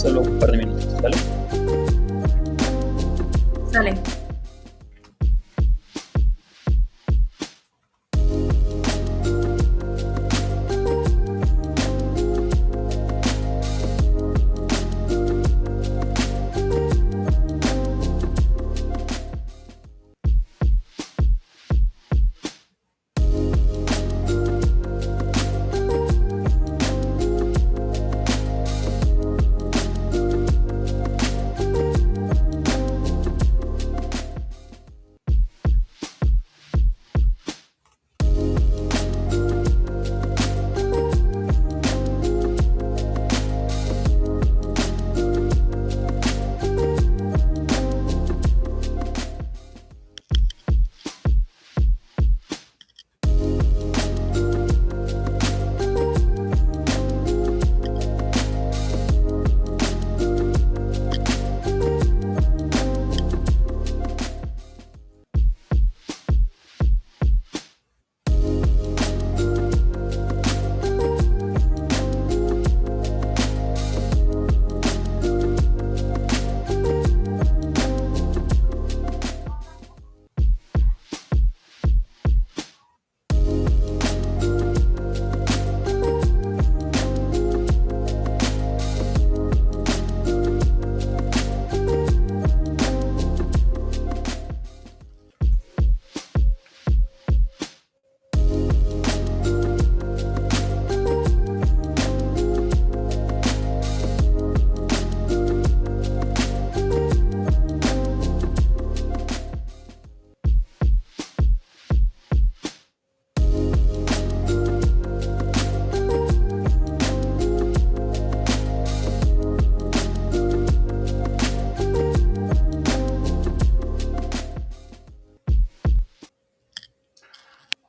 solo un par de minutos, ¿vale? Sale.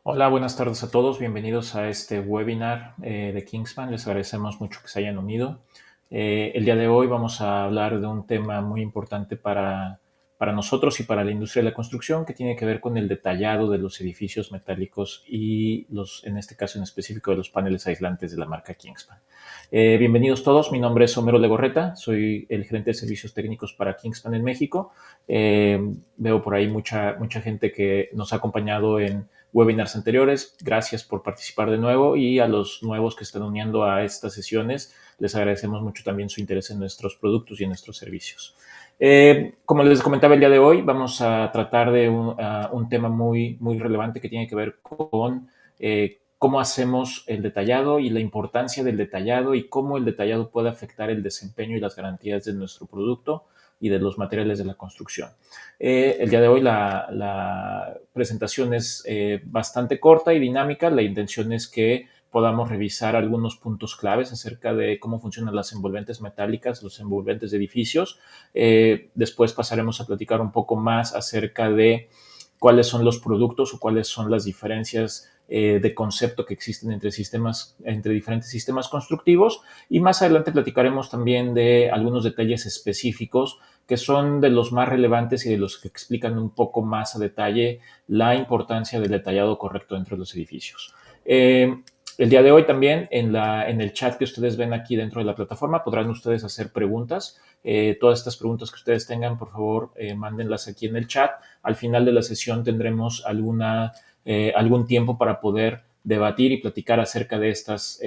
Hola, buenas tardes a todos. Bienvenidos a este webinar de Kingspan. Les agradecemos mucho que se hayan unido. El día de hoy vamos a hablar de un tema muy importante para nosotros y para la industria de la construcción, que tiene que ver con el detallado de los edificios metálicos y en este caso en específico de los paneles aislantes de la marca Kingspan. Bienvenidos todos. Mi nombre es Homero Legorreta. Soy el gerente de servicios técnicos para Kingspan en México. Veo por ahí mucha gente que nos ha acompañado en webinars anteriores. Gracias por participar de nuevo, y a los nuevos que están uniendo a estas sesiones, les agradecemos mucho también su interés en nuestros productos y en nuestros servicios. Como les comentaba, el día de hoy vamos a tratar de un tema muy relevante que tiene que ver con cómo hacemos el detallado y la importancia del detallado y cómo el detallado puede afectar el desempeño y las garantías de nuestro producto y de los materiales de la construcción. El día de hoy la presentación es bastante corta y dinámica. La intención es que podamos revisar algunos puntos claves acerca de cómo funcionan las envolventes metálicas, los envolventes de edificios. Después pasaremos a platicar un poco más acerca de cuáles son los productos o cuáles son las diferencias de concepto que existen entre diferentes sistemas constructivos, y más adelante platicaremos también de algunos detalles específicos que son de los más relevantes y de los que explican un poco más a detalle la importancia del detallado correcto dentro de los edificios. El día de hoy también en el chat que ustedes ven aquí dentro de la plataforma podrán ustedes hacer preguntas. Todas estas preguntas que ustedes tengan, por favor, mándenlas aquí en el chat. Al final de la sesión tendremos algún tiempo para poder debatir y platicar acerca de estas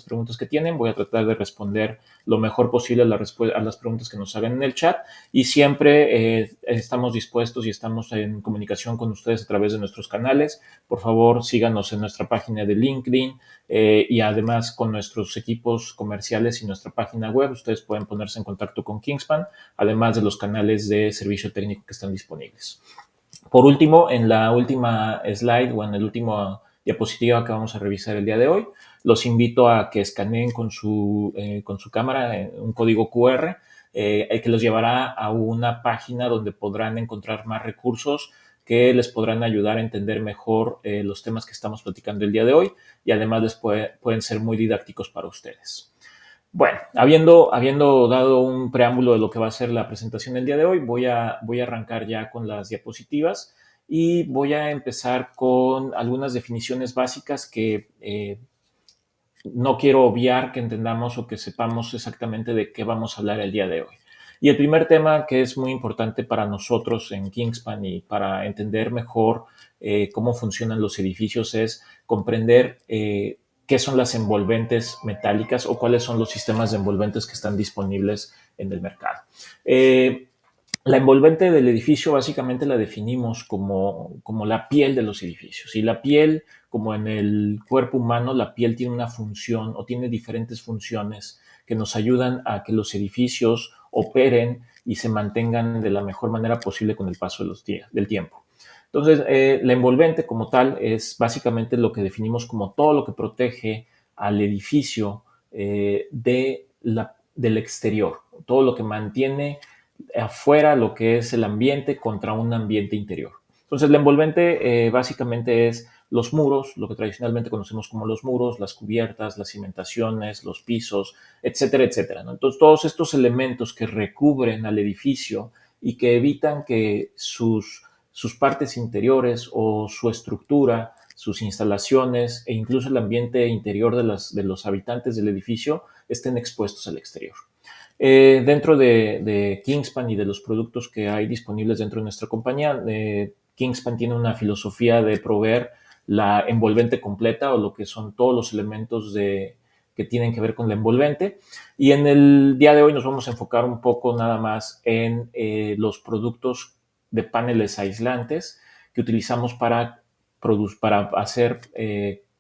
preguntas que tienen. Voy a tratar de responder lo mejor posible a las preguntas que nos hagan en el chat, y siempre estamos dispuestos y estamos en comunicación con ustedes a través de nuestros canales. Por favor, síganos en nuestra página de LinkedIn, y además con nuestros equipos comerciales y nuestra página web. Ustedes pueden ponerse en contacto con Kingspan, además de los canales de servicio técnico que están disponibles. Por último, en la última slide o en el último diapositiva que vamos a revisar el día de hoy, los invito a que escaneen con su cámara un código QR que los llevará a una página donde podrán encontrar más recursos que les podrán ayudar a entender mejor los temas que estamos platicando el día de hoy, y además pueden ser muy didácticos para ustedes. Bueno, habiendo dado un preámbulo de lo que va a ser la presentación del día de hoy, voy a arrancar ya con las diapositivas, y voy a empezar con algunas definiciones básicas que no quiero obviar que entendamos o que sepamos exactamente de qué vamos a hablar el día de hoy. Y el primer tema que es muy importante para nosotros en Kingspan y para entender mejor cómo funcionan los edificios es comprender qué son las envolventes metálicas o cuáles son los sistemas de envolventes que están disponibles en el mercado. La envolvente del edificio básicamente la definimos como la piel de los edificios. Y la piel, como en el cuerpo humano, la piel tiene una función o tiene diferentes funciones que nos ayudan a que los edificios operen y se mantengan de la mejor manera posible con el paso de los días, del tiempo. Entonces, la envolvente como tal es básicamente lo que definimos como todo lo que protege al edificio del exterior, todo lo que mantiene afuera lo que es el ambiente contra un ambiente interior. Entonces, la envolvente básicamente es los muros, lo que tradicionalmente conocemos como los muros, las cubiertas, las cimentaciones, los pisos, etcétera, etcétera, ¿no? Entonces, todos estos elementos que recubren al edificio y que evitan que sus partes interiores o su estructura, sus instalaciones e incluso el ambiente interior de los habitantes del edificio estén expuestos al exterior. Dentro de Kingspan y de los productos que hay disponibles dentro de nuestra compañía, Kingspan tiene una filosofía de proveer la envolvente completa o lo que son todos los elementos que tienen que ver con la envolvente. Y en el día de hoy nos vamos a enfocar un poco nada más en los productos de paneles aislantes que utilizamos para hacer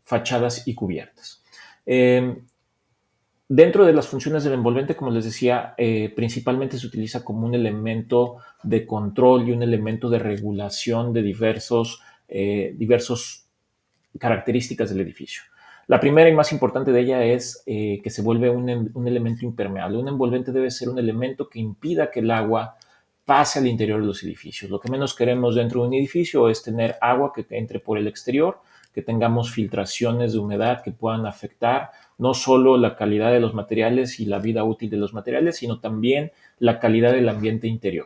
fachadas y cubiertas. Dentro de las funciones del envolvente, como les decía, principalmente se utiliza como un elemento de control y un elemento de regulación de diversos características del edificio. La primera y más importante de ella es que se vuelve un elemento impermeable. Un envolvente debe ser un elemento que impida que el agua pase al interior de los edificios. Lo que menos queremos dentro de un edificio es tener agua que entre por el exterior, que tengamos filtraciones de humedad que puedan afectar no solo la calidad de los materiales y la vida útil de los materiales, sino también la calidad del ambiente interior.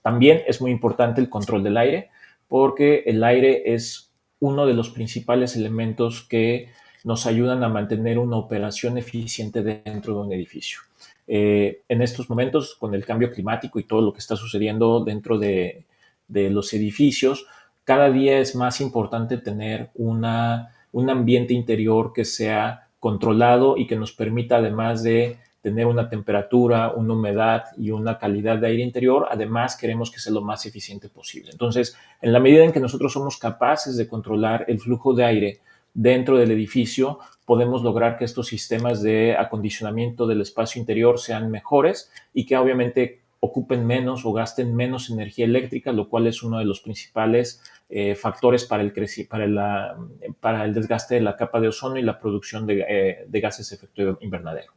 También es muy importante el control del aire, porque el aire es uno de los principales elementos que nos ayudan a mantener una operación eficiente dentro de un edificio. En estos momentos, con el cambio climático y todo lo que está sucediendo dentro de los edificios, cada día es más importante tener un ambiente interior que sea controlado y que nos permita, además de tener una temperatura, una humedad y una calidad de aire interior, además queremos que sea lo más eficiente posible. Entonces, en la medida en que nosotros somos capaces de controlar el flujo de aire dentro del edificio, podemos lograr que estos sistemas de acondicionamiento del espacio interior sean mejores y que obviamente ocupen menos o gasten menos energía eléctrica, lo cual es uno de los principales factores para el desgaste de la capa de ozono y la producción de gases de efecto invernadero.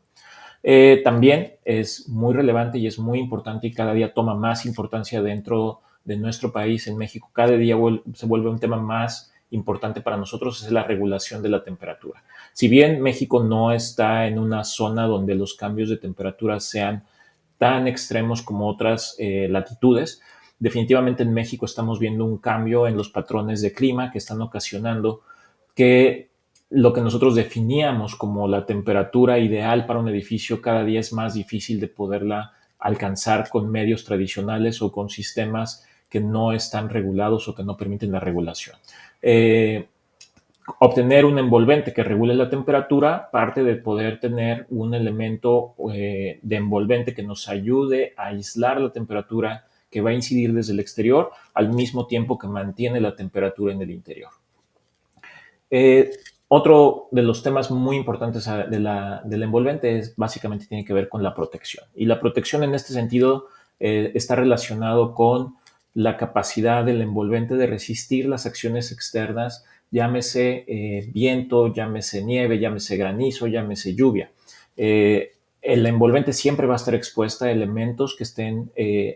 También es muy relevante y es muy importante y cada día toma más importancia dentro de nuestro país, en México. Cada día se vuelve un tema más importante para nosotros, es la regulación de la temperatura. Si bien México no está en una zona donde los cambios de temperatura sean tan extremos como otras latitudes, definitivamente en México estamos viendo un cambio en los patrones de clima que están ocasionando que lo que nosotros definíamos como la temperatura ideal para un edificio cada día es más difícil de poderla alcanzar con medios tradicionales o con sistemas que no están regulados o que no permiten la regulación. Obtener un envolvente que regule la temperatura parte de poder tener un elemento de envolvente que nos ayude a aislar la temperatura que va a incidir desde el exterior al mismo tiempo que mantiene la temperatura en el interior. Eh, Otro de los temas muy importantes del envolvente es básicamente tiene que ver con la protección. Y la protección en este sentido está relacionado con la capacidad del envolvente de resistir las acciones externas, llámese viento, llámese nieve, llámese granizo, llámese lluvia. El envolvente siempre va a estar expuesta a elementos que estén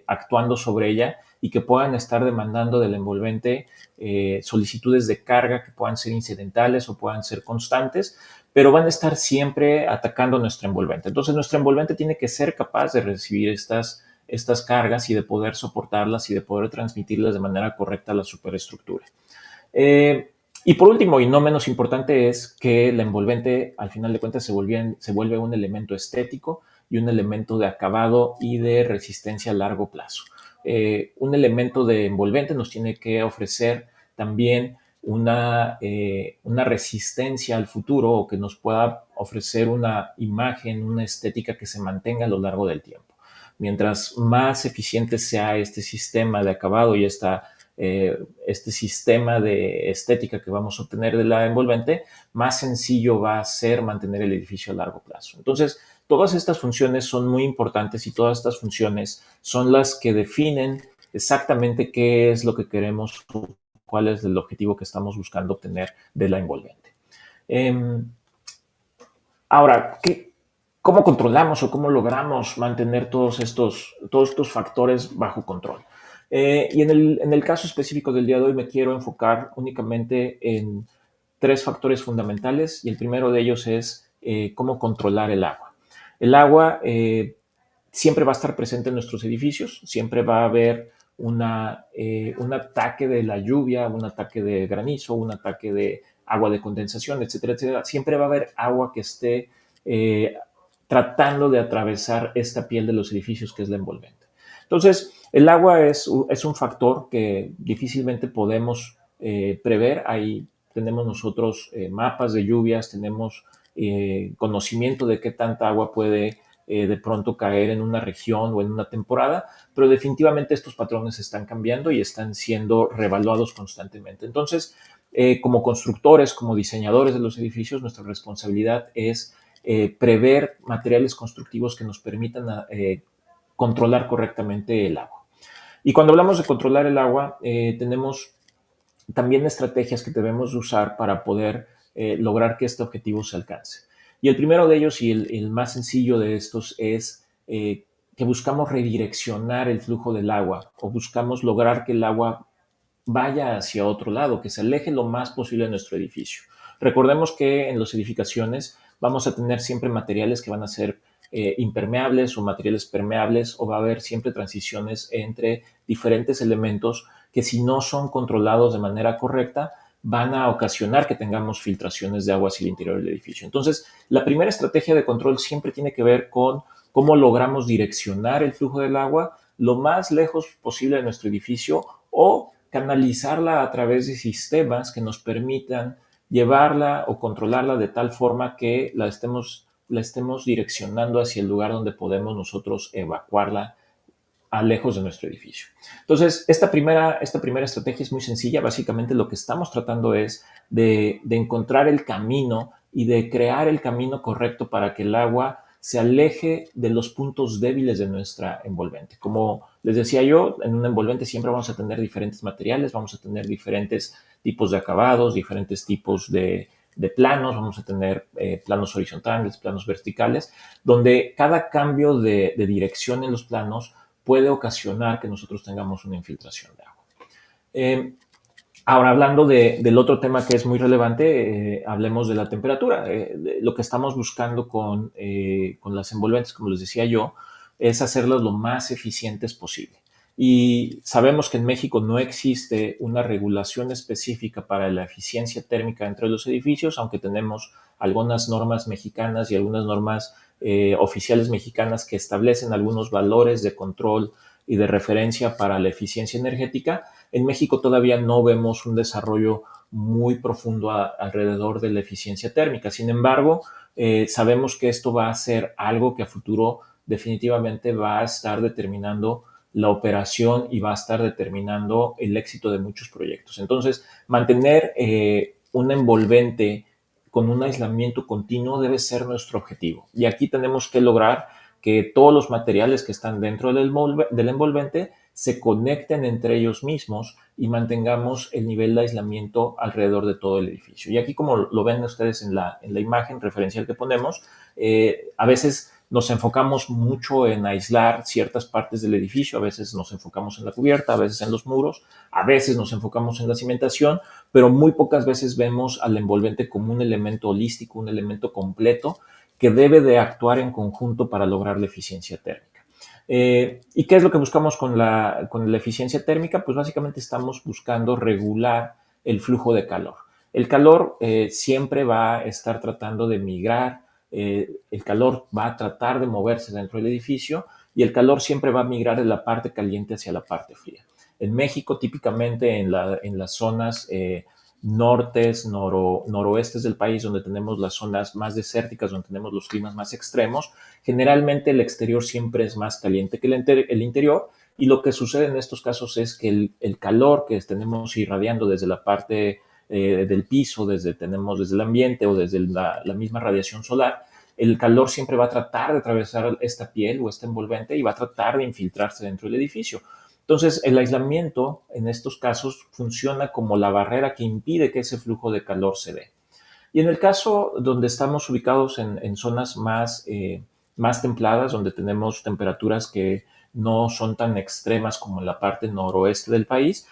actuando sobre ella y que puedan estar demandando del envolvente solicitudes de carga que puedan ser incidentales o puedan ser constantes, pero van a estar siempre atacando nuestro envolvente. Entonces, nuestro envolvente tiene que ser capaz de recibir estas cargas y de poder soportarlas y de poder transmitirlas de manera correcta a la superestructura. Y por último, y no menos importante, es que la envolvente, al final de cuentas, se vuelve un elemento estético y un elemento de acabado y de resistencia a largo plazo. Un elemento de envolvente nos tiene que ofrecer también una resistencia al futuro, o que nos pueda ofrecer una imagen, una estética que se mantenga a lo largo del tiempo. Mientras más eficiente sea este sistema de acabado y este sistema de estética que vamos a obtener de la envolvente, más sencillo va a ser mantener el edificio a largo plazo. Entonces, todas estas funciones son muy importantes, y todas estas funciones son las que definen exactamente qué es lo que queremos, cuál es el objetivo que estamos buscando obtener de la envolvente. Ahora, ¿cómo controlamos o cómo logramos mantener todos estos factores bajo control? Y en el caso específico del día de hoy me quiero enfocar únicamente en tres factores fundamentales, y el primero de ellos es cómo controlar el agua. El agua siempre va a estar presente en nuestros edificios, siempre va a haber un ataque de la lluvia, un ataque de granizo, un ataque de agua de condensación, etcétera, etcétera. Siempre va a haber agua que esté eh, tratando de atravesar esta piel de los edificios, que es la envolvente. Entonces, el agua es un factor que difícilmente podemos prever. Ahí tenemos nosotros mapas de lluvias, tenemos conocimiento de qué tanta agua puede de pronto caer en una región o en una temporada, pero definitivamente estos patrones están cambiando y están siendo reevaluados constantemente. Entonces, como constructores, como diseñadores de los edificios, nuestra responsabilidad es prever materiales constructivos que nos permitan controlar correctamente el agua. Y cuando hablamos de controlar el agua, tenemos también estrategias que debemos usar para poder lograr que este objetivo se alcance. Y el primero de ellos, y el más sencillo de estos, es que buscamos redireccionar el flujo del agua, o buscamos lograr que el agua vaya hacia otro lado, que se aleje lo más posible de nuestro edificio. Recordemos que en las edificaciones vamos a tener siempre materiales que van a ser impermeables o materiales permeables, o va a haber siempre transiciones entre diferentes elementos que, si no son controlados de manera correcta, van a ocasionar que tengamos filtraciones de agua hacia el interior del edificio. Entonces, la primera estrategia de control siempre tiene que ver con cómo logramos direccionar el flujo del agua lo más lejos posible de nuestro edificio, o canalizarla a través de sistemas que nos permitan llevarla o controlarla de tal forma que la estemos direccionando hacia el lugar donde podemos nosotros evacuarla a lejos de nuestro edificio. Entonces, esta primera estrategia es muy sencilla. Básicamente lo que estamos tratando es de encontrar el camino y de crear el camino correcto para que el agua se aleje de los puntos débiles de nuestra envolvente. Como les decía yo, en una envolvente siempre vamos a tener diferentes materiales, vamos a tener diferentes tipos de acabados, diferentes tipos de planos, vamos a tener planos horizontales, planos verticales, donde cada cambio de dirección en los planos puede ocasionar que nosotros tengamos una infiltración de agua. Ahora, hablando del otro tema que es muy relevante, hablemos de la temperatura. Lo que estamos buscando con las envolventes, como les decía yo, es hacerlas lo más eficientes posible. Y sabemos que en México no existe una regulación específica para la eficiencia térmica dentro de los edificios, aunque tenemos algunas normas mexicanas y algunas normas oficiales mexicanas que establecen algunos valores de control y de referencia para la eficiencia energética. En México todavía no vemos un desarrollo muy profundo alrededor de la eficiencia térmica. Sin embargo, sabemos que esto va a ser algo que a futuro definitivamente va a estar determinando la operación y va a estar determinando el éxito de muchos proyectos. Entonces, mantener un envolvente con un aislamiento continuo debe ser nuestro objetivo. Y aquí tenemos que lograr que todos los materiales que están dentro del envolvente se conecten entre ellos mismos y mantengamos el nivel de aislamiento alrededor de todo el edificio. Y aquí, como lo ven ustedes en la imagen referencial que ponemos, a veces nos enfocamos mucho en aislar ciertas partes del edificio, a veces nos enfocamos en la cubierta, a veces en los muros, a veces nos enfocamos en la cimentación, pero muy pocas veces vemos al envolvente como un elemento holístico, un elemento completo que debe de actuar en conjunto para lograr la eficiencia térmica. ¿Y qué es lo que buscamos con la eficiencia térmica? Pues básicamente estamos buscando regular el flujo de calor. El calor siempre va a estar tratando de migrar, el calor va a tratar de moverse dentro del edificio y el calor siempre va a migrar de la parte caliente hacia la parte fría. En México, típicamente en las zonas nortes, noroestes del país, donde tenemos las zonas más desérticas, donde tenemos los climas más extremos, generalmente el exterior siempre es más caliente que el interior, y lo que sucede en estos casos es que el calor que tenemos irradiando desde la parte del piso, tenemos desde el ambiente o desde la misma radiación solar, el calor siempre va a tratar de atravesar esta piel o este envolvente y va a tratar de infiltrarse dentro del edificio. Entonces, el aislamiento en estos casos funciona como la barrera que impide que ese flujo de calor se dé. Y en el caso donde estamos ubicados en zonas más templadas, donde tenemos temperaturas que no son tan extremas como en la parte noroeste del país,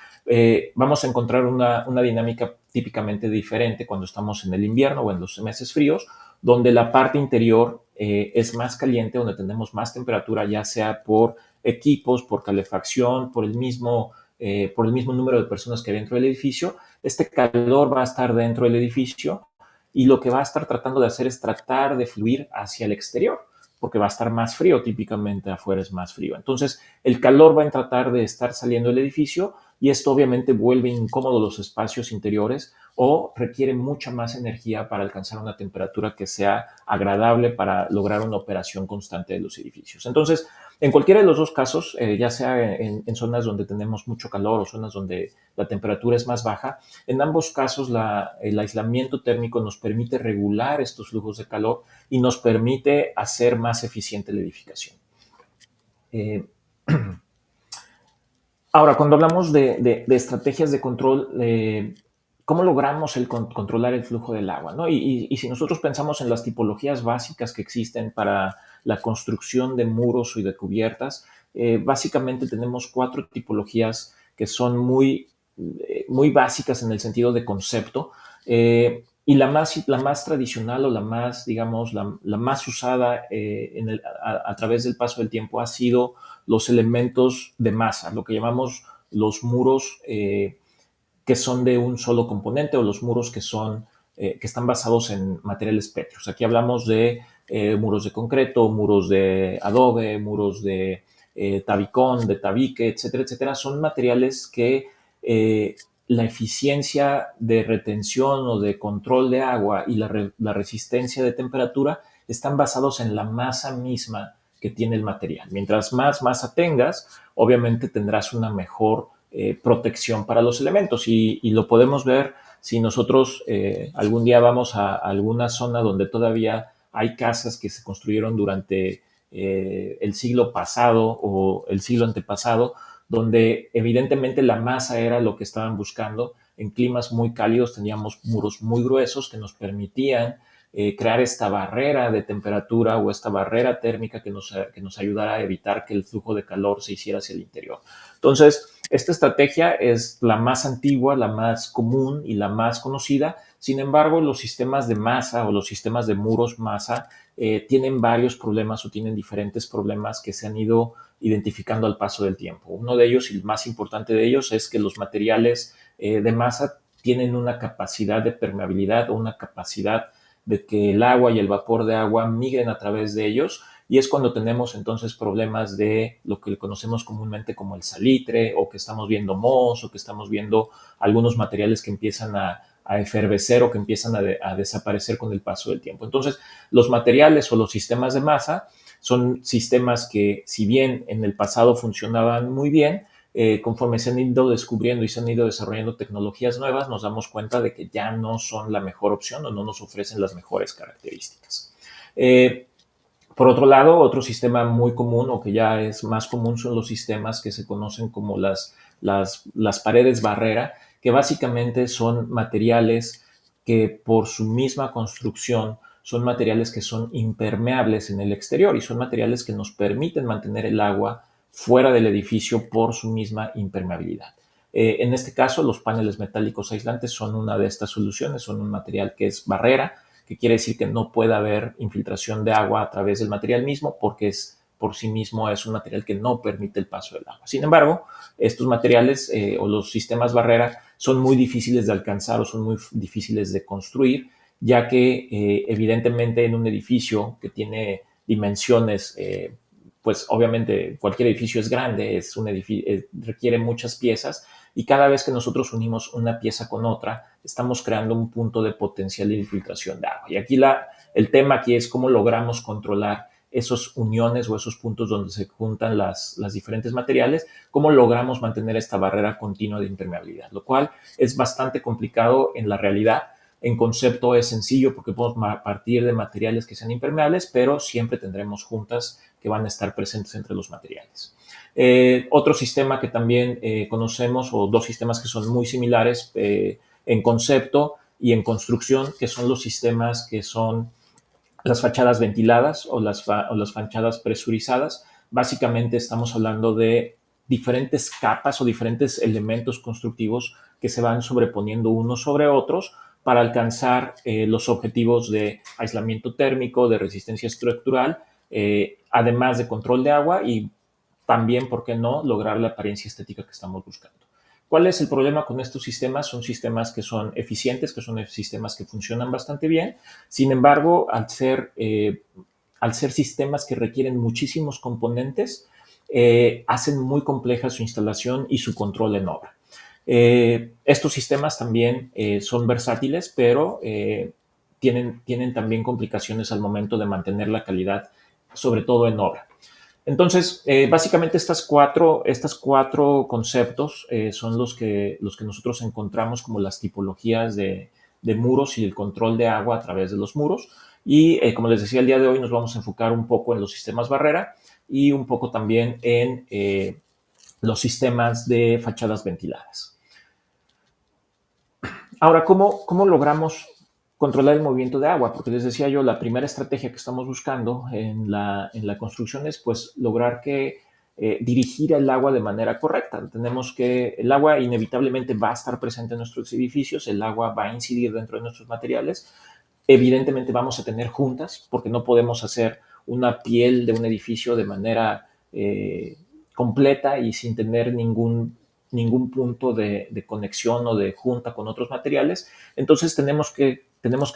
vamos a encontrar una dinámica típicamente diferente cuando estamos en el invierno o en los meses fríos, donde la parte interior es más caliente, donde tenemos más temperatura, ya sea por equipos, por calefacción, por el mismo número de personas que hay dentro del edificio. Este calor va a estar dentro del edificio y lo que va a estar tratando de hacer es tratar de fluir hacia el exterior, porque va a estar más frío, típicamente afuera es más frío. Entonces, el calor va a tratar de estar saliendo del edificio y esto obviamente vuelve incómodos los espacios interiores o requiere mucha más energía para alcanzar una temperatura que sea agradable para lograr una operación constante de los edificios. Entonces, en cualquiera de los dos casos, ya sea en zonas donde tenemos mucho calor o zonas donde la temperatura es más baja, en ambos casos el aislamiento térmico nos permite regular estos flujos de calor y nos permite hacer más eficiente la edificación. Eh, Ahora, cuando hablamos de estrategias de control, ¿cómo logramos controlar el flujo del agua? ¿No? Y si nosotros pensamos en las tipologías básicas que existen para la construcción de muros y de cubiertas, básicamente tenemos 4 tipologías que son muy básicas en el sentido de concepto. Y la más tradicional o la más, digamos, la más usada a través del paso del tiempo ha sido los elementos de masa, lo que llamamos los muros que son de un solo componente o los muros que están basados en materiales pétreos. Aquí hablamos de muros de concreto, muros de adobe, muros de tabicón, de tabique, etcétera, etcétera. Son materiales que la eficiencia de retención o de control de agua y la resistencia de temperatura están basados en la masa misma que tiene el material. Mientras más masa tengas, obviamente tendrás una mejor protección para los elementos y lo podemos ver si nosotros algún día vamos a alguna zona donde todavía hay casas que se construyeron durante el siglo pasado o el siglo antepasado, donde evidentemente la masa era lo que estaban buscando. En climas muy cálidos teníamos muros muy gruesos que nos permitían crear esta barrera de temperatura o esta barrera térmica que nos ayudara a evitar que el flujo de calor se hiciera hacia el interior. Entonces, esta estrategia es la más antigua, la más común y la más conocida. Sin embargo, los sistemas de masa o los sistemas de muros masa tienen varios problemas o tienen diferentes problemas que se han ido identificando al paso del tiempo. Uno de ellos y el más importante de ellos es que los materiales de masa tienen una capacidad de permeabilidad o una capacidad de que el agua y el vapor de agua migren a través de ellos y es cuando tenemos entonces problemas de lo que conocemos comúnmente como el salitre o que estamos viendo moho o que estamos viendo algunos materiales que empiezan a efervecer o que empiezan a desaparecer con el paso del tiempo. Entonces, los materiales o los sistemas de masa son sistemas que, si bien en el pasado funcionaban muy bien, conforme se han ido descubriendo y se han ido desarrollando tecnologías nuevas, nos damos cuenta de que ya no son la mejor opción o no nos ofrecen las mejores características. Por otro lado, otro sistema muy común o que ya es más común son los sistemas que se conocen como las paredes barrera, que básicamente son materiales que por su misma construcción son materiales que son impermeables en el exterior y son materiales que nos permiten mantener el agua fuera del edificio por su misma impermeabilidad. En este caso, los paneles metálicos aislantes son una de estas soluciones, son un material que es barrera, que quiere decir que no puede haber infiltración de agua a través del material mismo porque por sí mismo es un material que no permite el paso del agua. Sin embargo, estos materiales o los sistemas barrera son muy difíciles de alcanzar o son muy difíciles de construir, ya que evidentemente en un edificio que tiene dimensiones, pues obviamente cualquier edificio es grande, es un edificio, requiere muchas piezas, y cada vez que nosotros unimos una pieza con otra, estamos creando un punto de potencial de infiltración de agua. Y aquí el tema aquí es cómo logramos controlar esos uniones o esos puntos donde se juntan las diferentes materiales, cómo logramos mantener esta barrera continua de impermeabilidad, lo cual es bastante complicado en la realidad. En concepto es sencillo porque podemos partir de materiales que sean impermeables, pero siempre tendremos juntas que van a estar presentes entre los materiales. Otro sistema que también conocemos, o dos sistemas que son muy similares en concepto y en construcción, que son los sistemas que son las fachadas ventiladas o las fachadas presurizadas. Básicamente estamos hablando de diferentes capas o diferentes elementos constructivos que se van sobreponiendo unos sobre otros para alcanzar los objetivos de aislamiento térmico, de resistencia estructural, además de control de agua y también, ¿por qué no?, lograr la apariencia estética que estamos buscando. ¿Cuál es el problema con estos sistemas? Son sistemas que son eficientes, que son sistemas que funcionan bastante bien. Sin embargo, al ser sistemas que requieren muchísimos componentes, hacen muy compleja su instalación y su control en obra. Estos sistemas también son versátiles, pero tienen también complicaciones al momento de mantener la calidad, sobre todo en obra. Entonces, básicamente estos cuatro conceptos son los que nosotros encontramos como las tipologías de muros y el control de agua a través de los muros. Y como les decía, el día de hoy nos vamos a enfocar un poco en los sistemas barrera y un poco también en los sistemas de fachadas ventiladas. Ahora, ¿cómo logramos controlar el movimiento de agua? Porque les decía yo, la primera estrategia que estamos buscando en la construcción es pues lograr dirigir el agua de manera correcta. Tenemos que el agua inevitablemente va a estar presente en nuestros edificios, el agua va a incidir dentro de nuestros materiales. Evidentemente vamos a tener juntas porque no podemos hacer una piel de un edificio de manera completa y sin tener ningún punto de conexión o de junta con otros materiales. Entonces tenemos que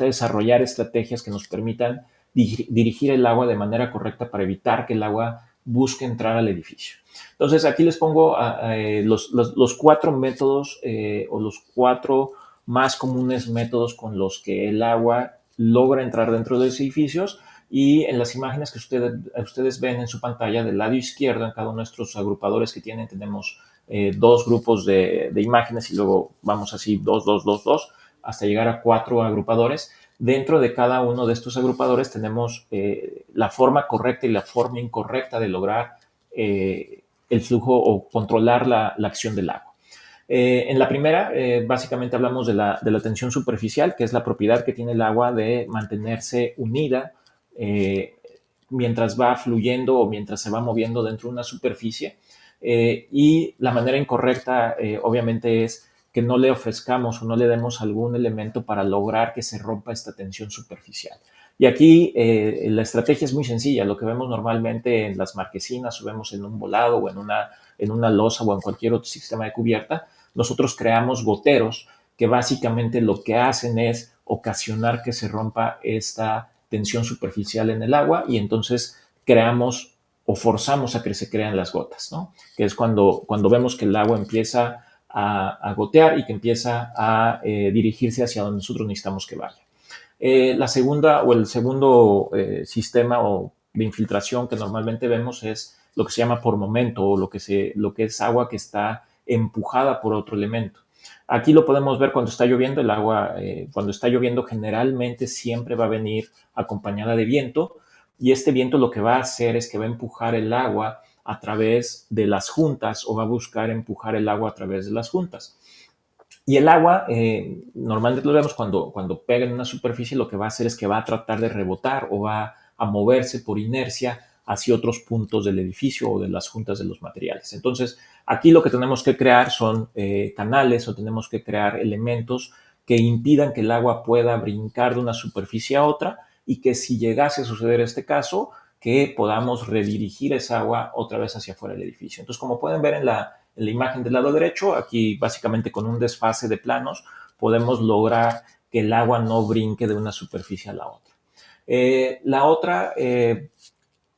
desarrollar estrategias que nos permitan dirigir el agua de manera correcta para evitar que el agua busque entrar al edificio. Entonces aquí les pongo los cuatro métodos o los cuatro más comunes métodos con los que el agua logra entrar dentro de los edificios. Y en las imágenes que ustedes ven en su pantalla, del lado izquierdo, en cada uno de nuestros agrupadores que tenemos dos grupos de imágenes y luego vamos así 2, 2, 2, 2, hasta llegar a 4 agrupadores. Dentro de cada uno de estos agrupadores tenemos la forma correcta y la forma incorrecta de lograr el flujo o controlar la acción del agua. En la primera, básicamente hablamos de la tensión superficial, que es la propiedad que tiene el agua de mantenerse unida mientras va fluyendo o mientras se va moviendo dentro de una superficie. Y la manera incorrecta, obviamente, es que no le ofrezcamos o no le demos algún elemento para lograr que se rompa esta tensión superficial. Y aquí la estrategia es muy sencilla. Lo que vemos normalmente en las marquesinas o vemos en un volado o en una losa o en cualquier otro sistema de cubierta, nosotros creamos goteros que básicamente lo que hacen es ocasionar que se rompa esta tensión superficial en el agua y entonces creamos o forzamos a que se crean las gotas, ¿no? Que es cuando vemos que el agua empieza a gotear y que empieza a dirigirse hacia donde nosotros necesitamos que vaya. La segunda o el segundo sistema de infiltración que normalmente vemos es lo que se llama por momento o lo que es agua que está empujada por otro elemento. Aquí lo podemos ver cuando está lloviendo. El agua, cuando está lloviendo, generalmente siempre va a venir acompañada de viento, y este viento lo que va a hacer es que va a empujar el agua a través de las juntas o va a buscar empujar el agua a través de las juntas. Y el agua, normalmente lo vemos cuando pega en una superficie, lo que va a hacer es que va a tratar de rebotar o va a moverse por inercia hacia otros puntos del edificio o de las juntas de los materiales. Entonces, aquí lo que tenemos que crear son canales o tenemos que crear elementos que impidan que el agua pueda brincar de una superficie a otra y que si llegase a suceder este caso, que podamos redirigir esa agua otra vez hacia afuera del edificio. Entonces, como pueden ver en la imagen del lado derecho, aquí básicamente con un desfase de planos podemos lograr que el agua no brinque de una superficie a la otra. La otra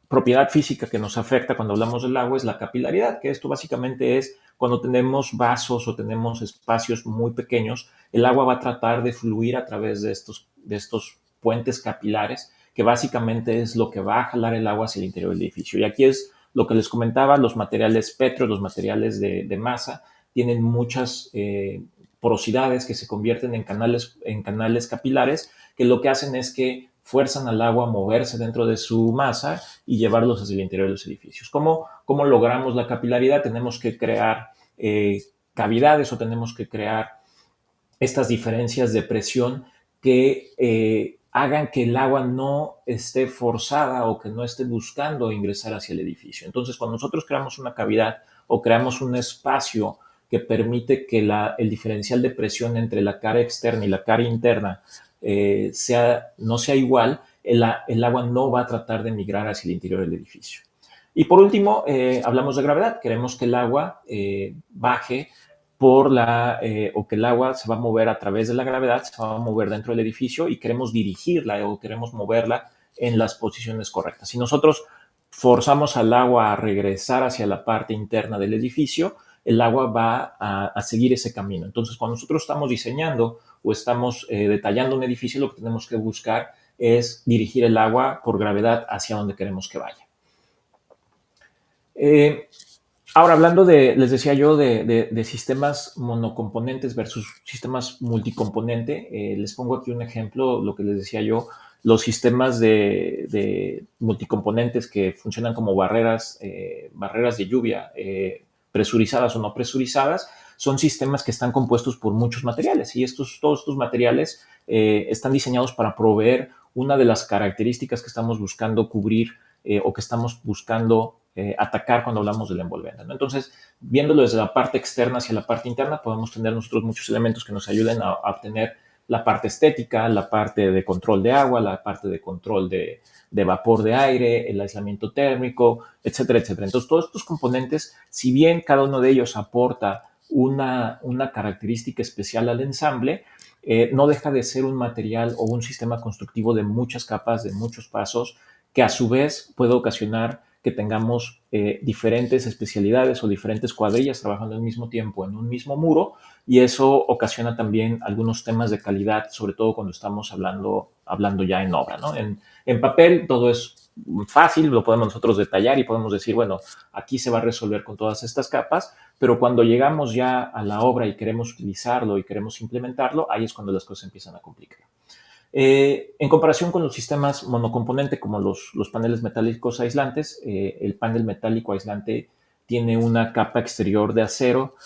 propiedad física que nos afecta cuando hablamos del agua es la capilaridad, que esto básicamente es cuando tenemos vasos o tenemos espacios muy pequeños, el agua va a tratar de fluir a través de estos puentes capilares, que básicamente es lo que va a jalar el agua hacia el interior del edificio. Y aquí es lo que les comentaba, los materiales petro, los materiales de masa, tienen muchas porosidades que se convierten en canales capilares, que lo que hacen es que fuerzan al agua a moverse dentro de su masa y llevarlos hacia el interior de los edificios. ¿Cómo logramos la capilaridad? Tenemos que crear cavidades o tenemos que crear estas diferencias de presión que hagan que el agua no esté forzada o que no esté buscando ingresar hacia el edificio. Entonces, cuando nosotros creamos una cavidad o creamos un espacio que permite que el diferencial de presión entre la cara externa y la cara interna no sea igual, el agua no va a tratar de migrar hacia el interior del edificio. Y por último, hablamos de gravedad. Queremos que el agua baje o que el agua se va a mover a través de la gravedad, se va a mover dentro del edificio y queremos dirigirla o queremos moverla en las posiciones correctas. Si nosotros forzamos al agua a regresar hacia la parte interna del edificio, el agua va a seguir ese camino. Entonces, cuando nosotros estamos diseñando o estamos detallando un edificio, lo que tenemos que buscar es dirigir el agua por gravedad hacia donde queremos que vaya. Ahora, hablando les decía yo, de sistemas monocomponentes versus sistemas multicomponente, les pongo aquí un ejemplo, lo que les decía yo, los sistemas de multicomponentes que funcionan como barreras de lluvia, presurizadas o no presurizadas, son sistemas que están compuestos por muchos materiales y todos estos materiales están diseñados para proveer una de las características que estamos buscando cubrir o que estamos buscando atacar cuando hablamos del envolvente, ¿no? Entonces, viéndolo desde la parte externa hacia la parte interna, podemos tener nosotros muchos elementos que nos ayuden a obtener la parte estética, la parte de control de agua, la parte de control de vapor de aire, el aislamiento térmico, etcétera, etcétera. Entonces, todos estos componentes, si bien cada uno de ellos aporta una característica especial al ensamble, no deja de ser un material o un sistema constructivo de muchas capas, de muchos pasos, que a su vez puede ocasionar que tengamos diferentes especialidades o diferentes cuadrillas trabajando al mismo tiempo en un mismo muro, y eso ocasiona también algunos temas de calidad, sobre todo cuando estamos hablando ya en obra, ¿no? En papel todo es fácil, lo podemos nosotros detallar y podemos decir, bueno, aquí se va a resolver con todas estas capas, pero cuando llegamos ya a la obra y queremos utilizarlo y queremos implementarlo, ahí es cuando las cosas empiezan a complicar. En comparación con los sistemas monocomponente como los paneles metálicos aislantes, el panel metálico aislante tiene una capa exterior de acero,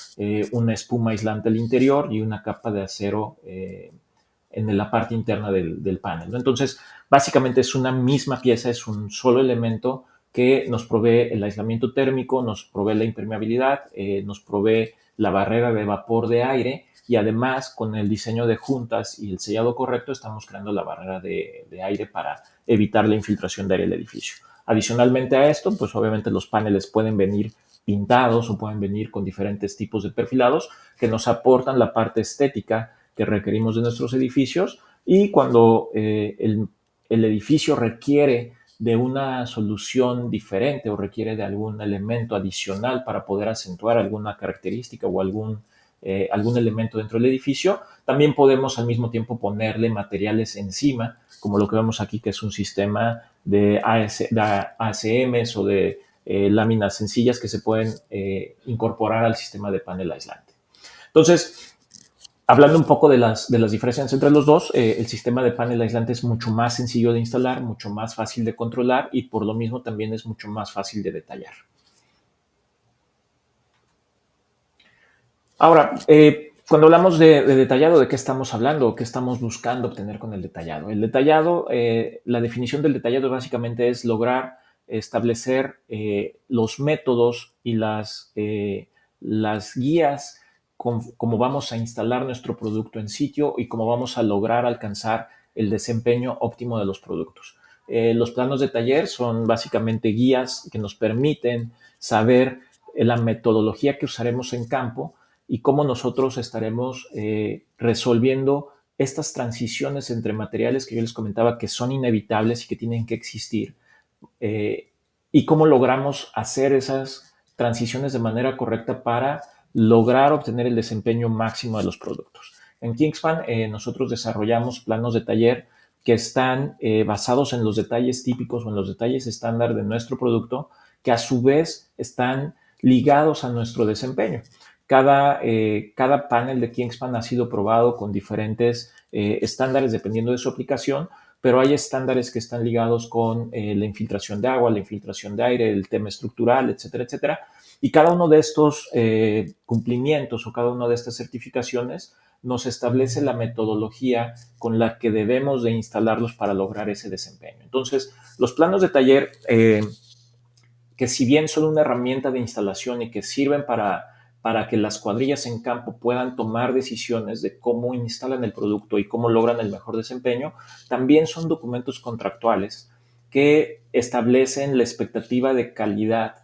una espuma aislante al interior y una capa de acero en la parte interna del panel, ¿no? Entonces, básicamente es una misma pieza, es un solo elemento que nos provee el aislamiento térmico, nos provee la impermeabilidad, nos provee la barrera de vapor de aire y además con el diseño de juntas y el sellado correcto estamos creando la barrera de aire para evitar la infiltración de aire del edificio. Adicionalmente a esto, pues obviamente los paneles pueden venir pintados o pueden venir con diferentes tipos de perfilados que nos aportan la parte estética que requerimos de nuestros edificios, y cuando el edificio requiere de una solución diferente o requiere de algún elemento adicional para poder acentuar alguna característica o algún elemento dentro del edificio, también podemos al mismo tiempo ponerle materiales encima, como lo que vemos aquí, que es un sistema de ACMs o de láminas sencillas que se pueden incorporar al sistema de panel aislante. Entonces, hablando un poco de las diferencias entre los dos, el sistema de panel aislante es mucho más sencillo de instalar, mucho más fácil de controlar y por lo mismo también es mucho más fácil de detallar. Ahora, cuando hablamos de detallado, ¿de qué estamos hablando? ¿Qué estamos buscando obtener con el detallado? El detallado, la definición del detallado básicamente es lograr establecer los métodos y las guías cómo vamos a instalar nuestro producto en sitio y cómo vamos a lograr alcanzar el desempeño óptimo de los productos. Los planos de taller son básicamente guías que nos permiten saber la metodología que usaremos en campo y cómo nosotros estaremos resolviendo estas transiciones entre materiales que yo les comentaba que son inevitables y que tienen que existir, eh, y cómo logramos hacer esas transiciones de manera correcta para lograr obtener el desempeño máximo de los productos. En Kingspan nosotros desarrollamos planos de taller que están basados en los detalles típicos o en los detalles estándar de nuestro producto, que a su vez están ligados a nuestro desempeño. Cada panel de Kingspan ha sido probado con diferentes estándares dependiendo de su aplicación, pero hay estándares que están ligados con la infiltración de agua, la infiltración de aire, el tema estructural, etcétera, etcétera. Y cada uno de estos cumplimientos o cada una de estas certificaciones nos establece la metodología con la que debemos de instalarlos para lograr ese desempeño. Entonces, los planos de taller, que si bien son una herramienta de instalación y que sirven para que las cuadrillas en campo puedan tomar decisiones de cómo instalan el producto y cómo logran el mejor desempeño, también son documentos contractuales que establecen la expectativa de calidad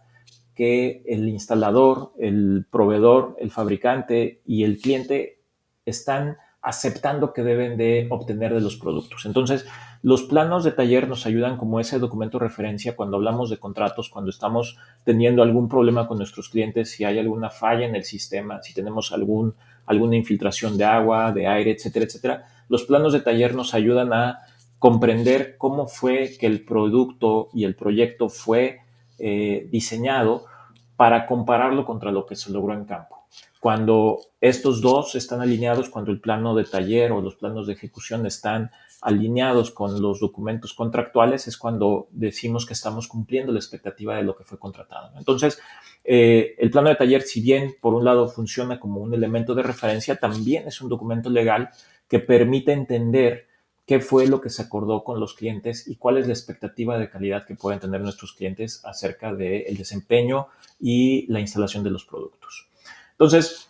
que el instalador, el proveedor, el fabricante y el cliente están aceptando que deben de obtener de los productos. Entonces, los planos de taller nos ayudan como ese documento de referencia cuando hablamos de contratos, cuando estamos teniendo algún problema con nuestros clientes, si hay alguna falla en el sistema, si tenemos alguna infiltración de agua, de aire, etcétera, etcétera. Los planos de taller nos ayudan a comprender cómo fue que el producto y el proyecto fue diseñado para compararlo contra lo que se logró en campo. Cuando estos dos están alineados, cuando el plano de taller o los planos de ejecución están alineados con los documentos contractuales, es cuando decimos que estamos cumpliendo la expectativa de lo que fue contratado. Entonces, el plano de taller, si bien por un lado funciona como un elemento de referencia, también es un documento legal que permite entender qué fue lo que se acordó con los clientes y cuál es la expectativa de calidad que pueden tener nuestros clientes acerca del desempeño y la instalación de los productos. Entonces,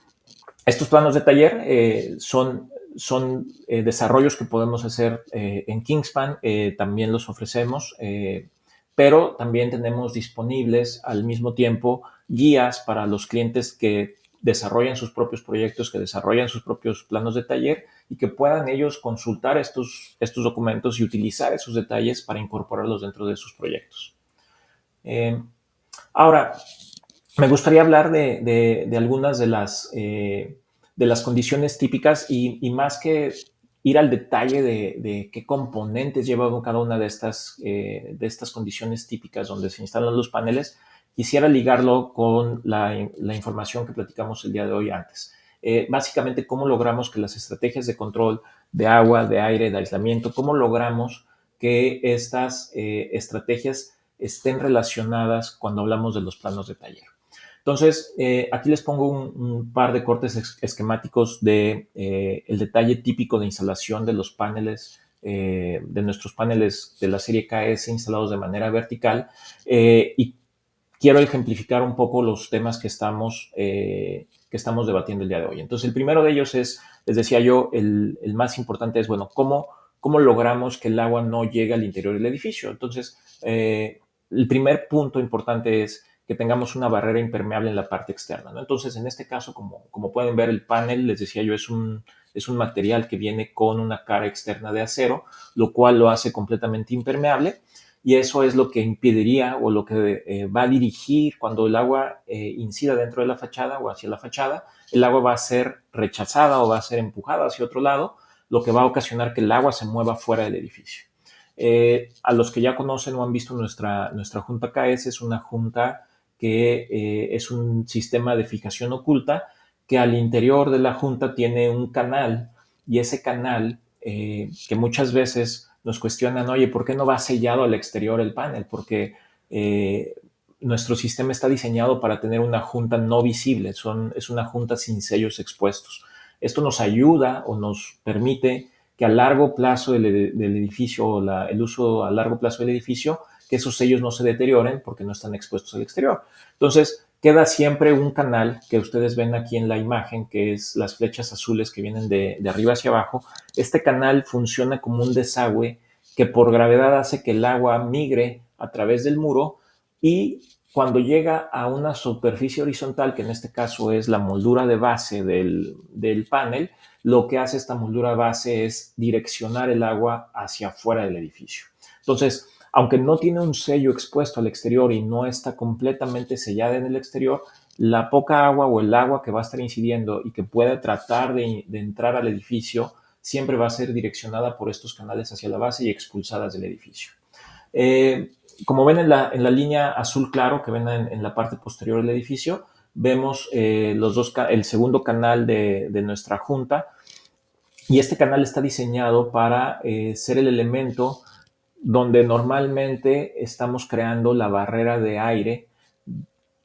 estos planos de taller son desarrollos que podemos hacer en Kingspan, también los ofrecemos, pero también tenemos disponibles al mismo tiempo guías para los clientes que desarrollan sus propios proyectos, que desarrollan sus propios planos de taller y que puedan ellos consultar estos documentos y utilizar esos detalles para incorporarlos dentro de sus proyectos. Ahora, me gustaría hablar de algunas de las condiciones típicas y más que ir al detalle de qué componentes lleva cada una de estas condiciones típicas donde se instalan los paneles, quisiera ligarlo con la información que platicamos el día de hoy antes. Básicamente, cómo logramos que las estrategias de control de agua, de aire, de aislamiento, cómo logramos que estas estrategias estén relacionadas cuando hablamos de los planos de taller. Entonces, aquí les pongo un par de cortes esquemáticos de el detalle típico de instalación de los paneles, de nuestros paneles de la serie KS instalados de manera vertical, y quiero ejemplificar un poco los temas que estamos debatiendo el día de hoy. Entonces, el primero de ellos es, les decía yo, el más importante es, bueno, ¿cómo logramos que el agua no llegue al interior del edificio? Entonces, el primer punto importante es que tengamos una barrera impermeable en la parte externa, ¿no? Entonces, en este caso, como pueden ver, el panel, les decía yo, es un material que viene con una cara externa de acero, lo cual lo hace completamente impermeable, y eso es lo que impediría o lo que va a dirigir cuando el agua incida dentro de la fachada o hacia la fachada, el agua va a ser rechazada o va a ser empujada hacia otro lado, lo que va a ocasionar que el agua se mueva fuera del edificio. A los que ya conocen o han visto nuestra junta KS, es una junta que es un sistema de fijación oculta que al interior de la junta tiene un canal, y ese canal que muchas veces nos cuestionan, oye, ¿por qué no va sellado al exterior el panel? Porque nuestro sistema está diseñado para tener una junta no visible, es una junta sin sellos expuestos. Esto nos ayuda o nos permite que a largo plazo del edificio o el uso a largo plazo del edificio, que esos sellos no se deterioren porque no están expuestos al exterior. Entonces, queda siempre un canal que ustedes ven aquí en la imagen, que es las flechas azules que vienen de arriba hacia abajo. Este canal funciona como un desagüe que por gravedad hace que el agua migre a través del muro y cuando llega a una superficie horizontal, que en este caso es la moldura de base del panel, lo que hace esta moldura base es direccionar el agua hacia afuera del edificio. Entonces, aunque no tiene un sello expuesto al exterior y no está completamente sellada en el exterior, la poca agua o el agua que va a estar incidiendo y que pueda tratar de entrar al edificio siempre va a ser direccionada por estos canales hacia la base y expulsadas del edificio. Como ven en la línea azul claro que ven en la parte posterior del edificio, vemos el segundo canal de nuestra junta, y este canal está diseñado para ser el elemento donde normalmente estamos creando la barrera de aire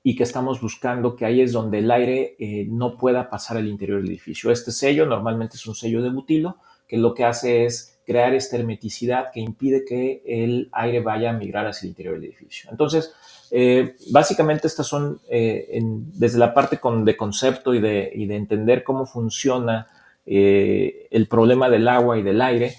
y que estamos buscando que ahí es donde el aire no pueda pasar al interior del edificio. Este sello normalmente es un sello de butilo que lo que hace es crear esta hermeticidad que impide que el aire vaya a migrar hacia el interior del edificio. Entonces, básicamente estas son, desde la parte de concepto y de entender cómo funciona el problema del agua y del aire,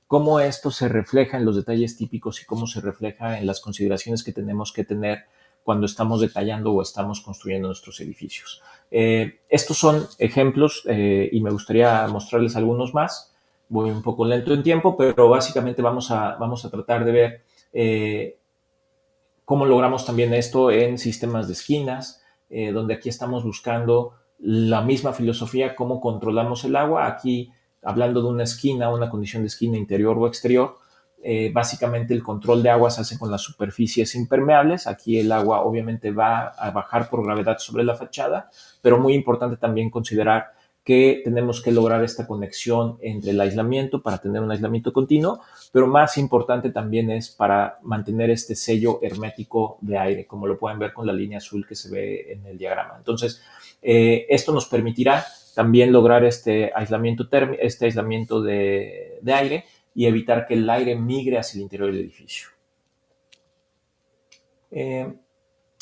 cómo esto se refleja en los detalles típicos y cómo se refleja en las consideraciones que tenemos que tener cuando estamos detallando o estamos construyendo nuestros edificios. Estos son ejemplos y me gustaría mostrarles algunos más. Voy un poco lento en tiempo, pero básicamente vamos a tratar de ver cómo logramos también esto en sistemas de esquinas, donde aquí estamos buscando la misma filosofía, cómo controlamos el agua. Aquí, hablando de una esquina, una condición de esquina interior o exterior, básicamente el control de agua se hace con las superficies impermeables. Aquí el agua obviamente va a bajar por gravedad sobre la fachada, pero muy importante también considerar que tenemos que lograr esta conexión entre el aislamiento para tener un aislamiento continuo, pero más importante también es para mantener este sello hermético de aire, como lo pueden ver con la línea azul que se ve en el diagrama. Entonces, esto nos permitirá también lograr este aislamiento de aire y evitar que el aire migre hacia el interior del edificio.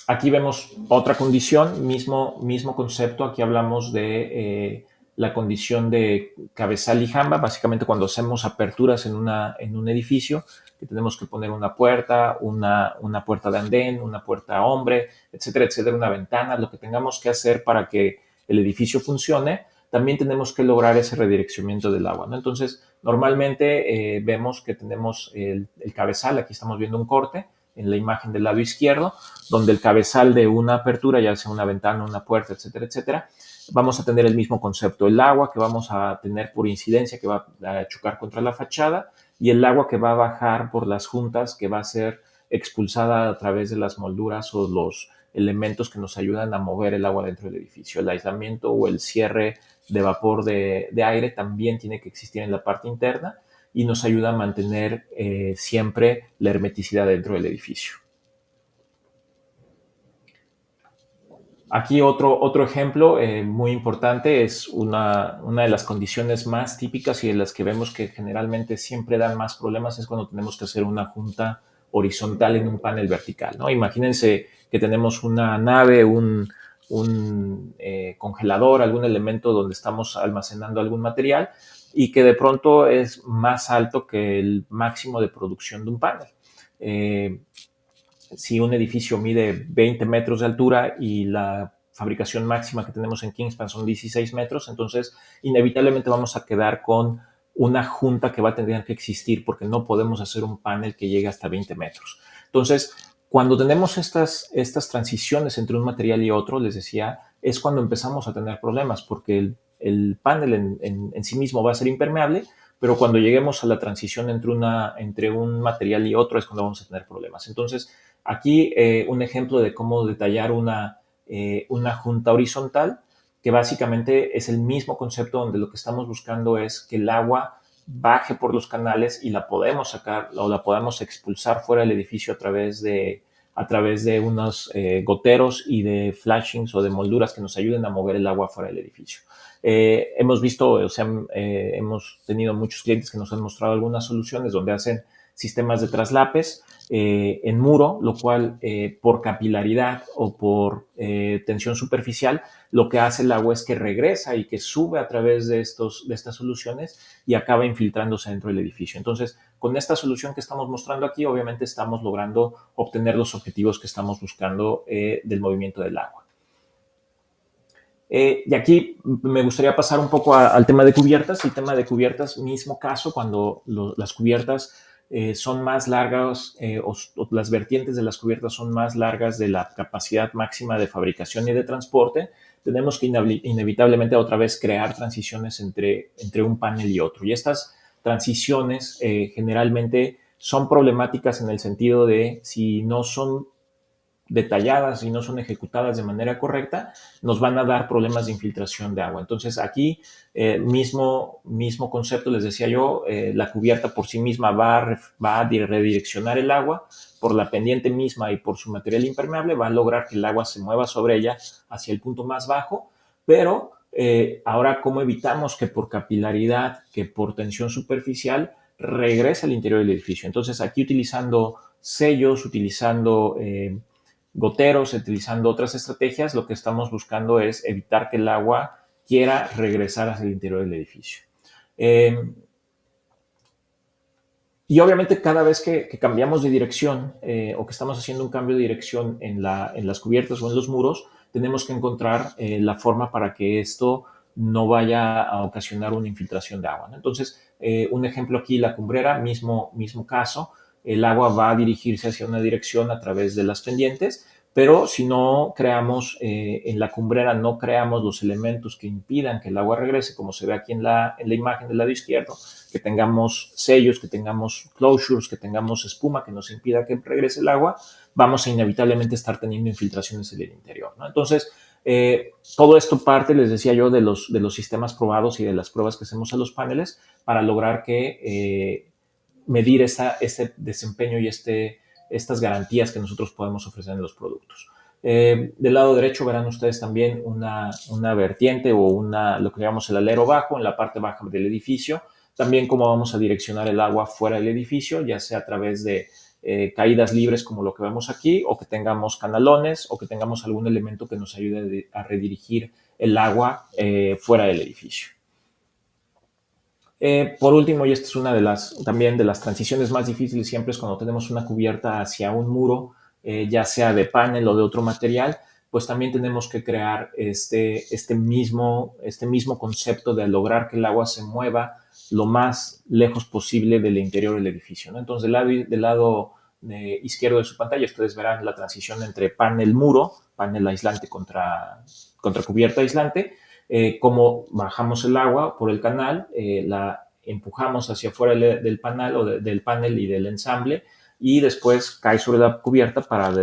Aquí vemos otra condición, mismo concepto. Aquí hablamos de la condición de cabezal y jamba, básicamente cuando hacemos aperturas en un edificio, que tenemos que poner una puerta, una puerta de andén, una puerta a hombre, etcétera, etcétera, una ventana, lo que tengamos que hacer para que el edificio funcione, también tenemos que lograr ese redireccionamiento del agua, ¿no? Entonces, normalmente vemos que tenemos el cabezal, aquí estamos viendo un corte en la imagen del lado izquierdo, donde el cabezal de una apertura, ya sea una ventana, una puerta, etcétera, etcétera, vamos a tener el mismo concepto, el agua que vamos a tener por incidencia que va a chocar contra la fachada y el agua que va a bajar por las juntas que va a ser expulsada a través de las molduras o los elementos que nos ayudan a mover el agua dentro del edificio. El aislamiento o el cierre de vapor de aire también tiene que existir en la parte interna y nos ayuda a mantener siempre la hermeticidad dentro del edificio. Aquí otro ejemplo muy importante es una de las condiciones más típicas y de las que vemos que generalmente siempre dan más problemas es cuando tenemos que hacer una junta horizontal en un panel vertical, ¿no? Imagínense que tenemos una nave, un congelador, algún elemento donde estamos almacenando algún material y que de pronto es más alto que el máximo de producción de un panel. Si un edificio mide 20 metros de altura y la fabricación máxima que tenemos en Kingspan son 16 metros, entonces inevitablemente vamos a quedar con una junta que va a tener que existir porque no podemos hacer un panel que llegue hasta 20 metros. Entonces, cuando tenemos estas transiciones entre un material y otro, les decía, es cuando empezamos a tener problemas porque el panel en sí mismo va a ser impermeable, pero cuando lleguemos a la transición entre un material y otro es cuando vamos a tener problemas. Entonces, aquí un ejemplo de cómo detallar una junta horizontal, que básicamente es el mismo concepto donde lo que estamos buscando es que el agua baje por los canales y la podemos sacar o la podamos expulsar fuera del edificio a través de unos goteros y de flashings o de molduras que nos ayuden a mover el agua fuera del edificio. Hemos visto, hemos tenido muchos clientes que nos han mostrado algunas soluciones donde hacen sistemas de traslapes en muro, lo cual por capilaridad o por tensión superficial, lo que hace el agua es que regresa y que sube a través de estas soluciones y acaba infiltrándose dentro del edificio. Entonces, con esta solución que estamos mostrando aquí, obviamente estamos logrando obtener los objetivos que estamos buscando del movimiento del agua. Y aquí me gustaría pasar un poco al tema de cubiertas. El tema de cubiertas, mismo caso, cuando las cubiertas son más largas o las vertientes de las cubiertas son más largas de la capacidad máxima de fabricación y de transporte, tenemos que inevitablemente otra vez crear transiciones entre un panel y otro. Y estas transiciones generalmente son problemáticas en el sentido de si no son detalladas y no son ejecutadas de manera correcta, nos van a dar problemas de infiltración de agua. Entonces aquí mismo concepto, les decía yo, la cubierta por sí misma va a redireccionar el agua por la pendiente misma y por su material impermeable, va a lograr que el agua se mueva sobre ella hacia el punto más bajo, pero ahora, ¿cómo evitamos que por capilaridad, que por tensión superficial, regrese al interior del edificio? Entonces aquí utilizando sellos, utilizando goteros, utilizando otras estrategias, lo que estamos buscando es evitar que el agua quiera regresar hacia el interior del edificio. Y obviamente cada vez que cambiamos de dirección o que estamos haciendo un cambio de dirección en las cubiertas o en los muros, tenemos que encontrar la forma para que esto no vaya a ocasionar una infiltración de agua, ¿no? Entonces, un ejemplo aquí, la cumbrera, mismo caso, el agua va a dirigirse hacia una dirección a través de las pendientes, pero si no creamos, en la cumbrera no creamos los elementos que impidan que el agua regrese, como se ve aquí en la imagen del lado izquierdo, que tengamos sellos, que tengamos closures, que tengamos espuma que nos impida que regrese el agua, vamos a inevitablemente estar teniendo infiltraciones en el interior, ¿no? Entonces, todo esto parte, les decía yo, de los sistemas probados y de las pruebas que hacemos a los paneles para lograr que medir ese desempeño y estas garantías que nosotros podemos ofrecer en los productos. Del lado derecho verán ustedes también una vertiente o lo que llamamos el alero bajo en la parte baja del edificio. También cómo vamos a direccionar el agua fuera del edificio, ya sea a través de caídas libres como lo que vemos aquí, o que tengamos canalones, o que tengamos algún elemento que nos ayude a redirigir el agua fuera del edificio. Por último, y esta es una también de las transiciones más difíciles siempre, es cuando tenemos una cubierta hacia un muro, ya sea de panel o de otro material, pues también tenemos que crear este mismo concepto de lograr que el agua se mueva lo más lejos posible del interior del edificio, ¿no? Entonces, del lado izquierdo de su pantalla, ustedes verán la transición entre panel-muro, panel aislante contra cubierta aislante, cómo bajamos el agua por el canal, la empujamos hacia afuera del panel o del panel y del ensamble, y después cae sobre la cubierta para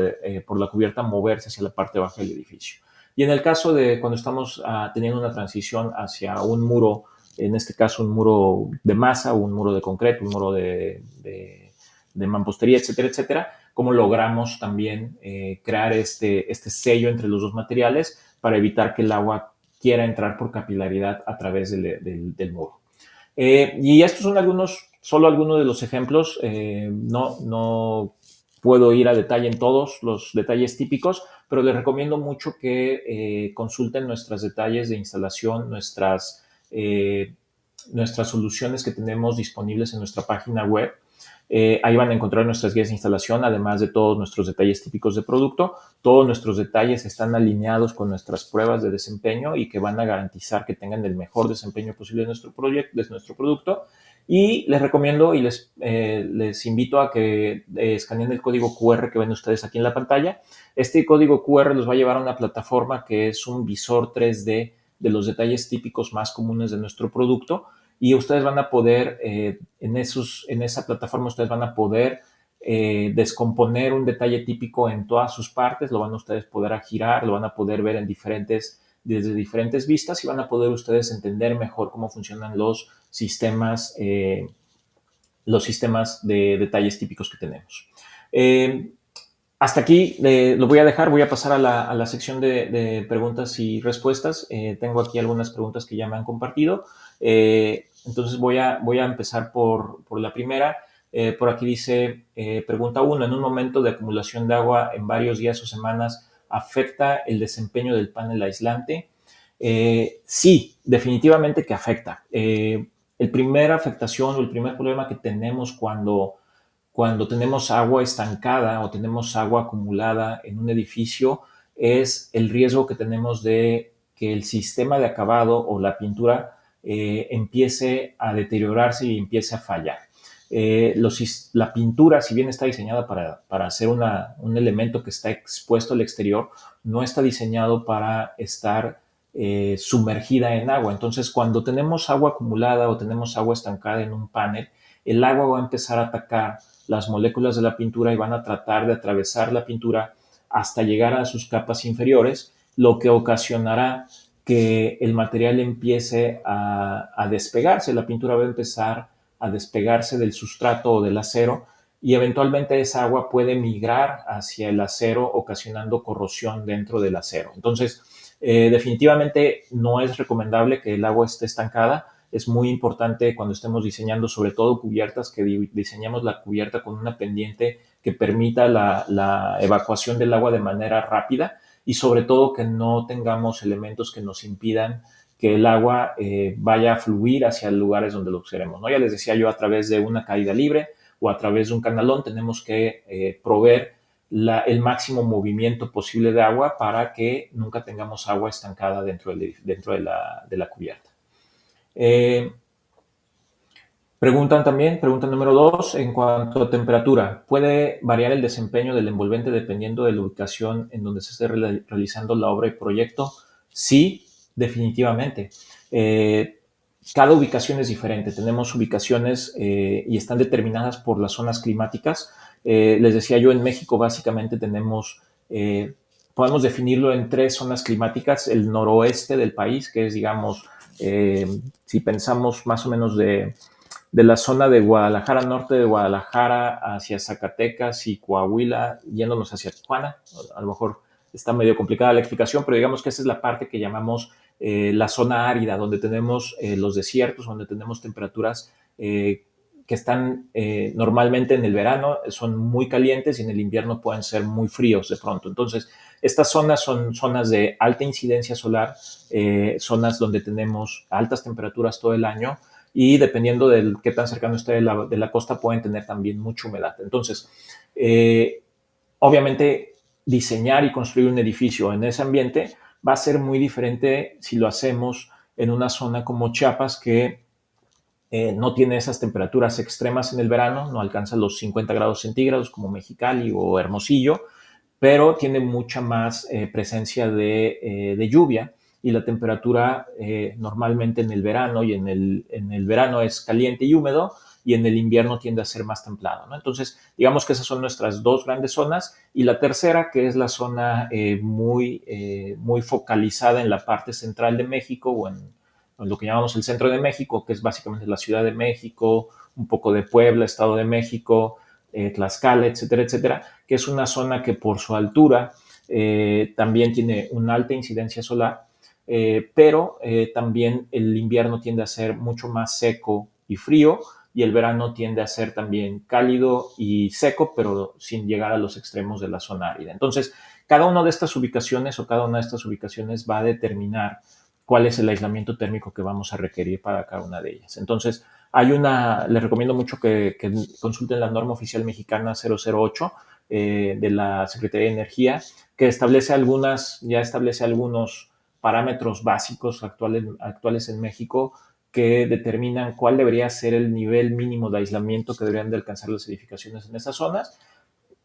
por la cubierta moverse hacia la parte baja del edificio. Y en el caso de cuando estamos teniendo una transición hacia un muro, en este caso un muro de masa, un muro de concreto, un muro de mampostería, etcétera, etcétera, cómo logramos también crear este sello entre los dos materiales para evitar que el agua quiera entrar por capilaridad a través del muro. Y estos son solo algunos de los ejemplos. No puedo ir a detalle en todos los detalles típicos, pero les recomiendo mucho que consulten nuestros detalles de instalación, nuestras soluciones que tenemos disponibles en nuestra página web. Ahí van a encontrar nuestras guías de instalación, además de todos nuestros detalles típicos de producto. Todos nuestros detalles están alineados con nuestras pruebas de desempeño y que van a garantizar que tengan el mejor desempeño posible de nuestro producto. Y les recomiendo y les invito a que escaneen el código QR que ven ustedes aquí en la pantalla. Este código QR los va a llevar a una plataforma que es un visor 3D de los detalles típicos más comunes de nuestro producto. Y ustedes van a poder, en esa plataforma, ustedes van a poder descomponer un detalle típico en todas sus partes, lo van a ustedes poder girar, lo van a poder ver desde diferentes vistas y van a poder ustedes entender mejor cómo funcionan los sistemas de detalles típicos que tenemos. Hasta aquí lo voy a dejar, voy a pasar a la sección de preguntas y respuestas. Tengo aquí algunas preguntas que ya me han compartido. Entonces voy a empezar por la primera. Por aquí dice, pregunta uno, ¿en un momento de acumulación de agua en varios días o semanas afecta el desempeño del panel aislante? Sí, definitivamente que afecta. El primer afectación o el primer problema que tenemos cuando tenemos agua estancada o tenemos agua acumulada en un edificio es el riesgo que tenemos de que el sistema de acabado o la pintura empiece a deteriorarse y empiece a fallar. La pintura, si bien está diseñada para ser un elemento que está expuesto al exterior, no está diseñado para estar sumergida en agua. Entonces, cuando tenemos agua acumulada o tenemos agua estancada en un panel, el agua va a empezar a atacar las moléculas de la pintura y van a tratar de atravesar la pintura hasta llegar a sus capas inferiores, lo que ocasionará que el material empiece a despegarse. La pintura va a empezar a despegarse del sustrato o del acero y eventualmente esa agua puede migrar hacia el acero ocasionando corrosión dentro del acero. Entonces, definitivamente no es recomendable que el agua esté estancada. Es muy importante cuando estemos diseñando, sobre todo cubiertas, que diseñemos la cubierta con una pendiente que permita la evacuación del agua de manera rápida y sobre todo que no tengamos elementos que nos impidan que el agua vaya a fluir hacia lugares donde lo queremos, ¿no? Ya les decía yo, a través de una caída libre o a través de un canalón tenemos que proveer el máximo movimiento posible de agua para que nunca tengamos agua estancada dentro de la cubierta. Pregunta número 2, en cuanto a temperatura, ¿puede variar el desempeño del envolvente dependiendo de la ubicación en donde se esté realizando la obra y proyecto? Sí, definitivamente. Cada ubicación es diferente. Tenemos ubicaciones y están determinadas por las zonas climáticas. Les decía yo, en México básicamente podemos definirlo en 3 zonas climáticas. El noroeste del país, que es, digamos, si pensamos más o menos de la zona de Guadalajara, norte de Guadalajara, hacia Zacatecas y Coahuila, yéndonos hacia Tijuana. A lo mejor está medio complicada la explicación, pero digamos que esa es la parte que llamamos la zona árida, donde tenemos los desiertos, donde tenemos temperaturas que están normalmente en el verano, son muy calientes y en el invierno pueden ser muy fríos de pronto. Entonces, estas zonas son zonas de alta incidencia solar, zonas donde tenemos altas temperaturas todo el año, y dependiendo de qué tan cercano esté de la costa, pueden tener también mucha humedad. Entonces, obviamente, diseñar y construir un edificio en ese ambiente va a ser muy diferente si lo hacemos en una zona como Chiapas, que no tiene esas temperaturas extremas en el verano, no alcanza los 50 grados centígrados como Mexicali o Hermosillo, pero tiene mucha más presencia de lluvia y la temperatura normalmente en el verano en el verano es caliente y húmedo y en el invierno tiende a ser más templado, ¿no? Entonces, digamos que esas son nuestras 2 grandes zonas y la tercera, que es la zona muy focalizada en la parte central de México o en lo que llamamos el centro de México, que es básicamente la Ciudad de México, un poco de Puebla, Estado de México, Tlaxcala, etcétera, etcétera, que es una zona que por su altura también tiene una alta incidencia solar, pero también el invierno tiende a ser mucho más seco y frío y el verano tiende a ser también cálido y seco, pero sin llegar a los extremos de la zona árida. Entonces, cada una de estas ubicaciones o cada una de estas ubicaciones va a determinar cuál es el aislamiento térmico que vamos a requerir para cada una de ellas. Entonces, les recomiendo mucho que consulten la norma oficial mexicana 008 de la Secretaría de Energía, que ya establece algunos parámetros básicos actuales en México que determinan cuál debería ser el nivel mínimo de aislamiento que deberían de alcanzar las edificaciones en esas zonas.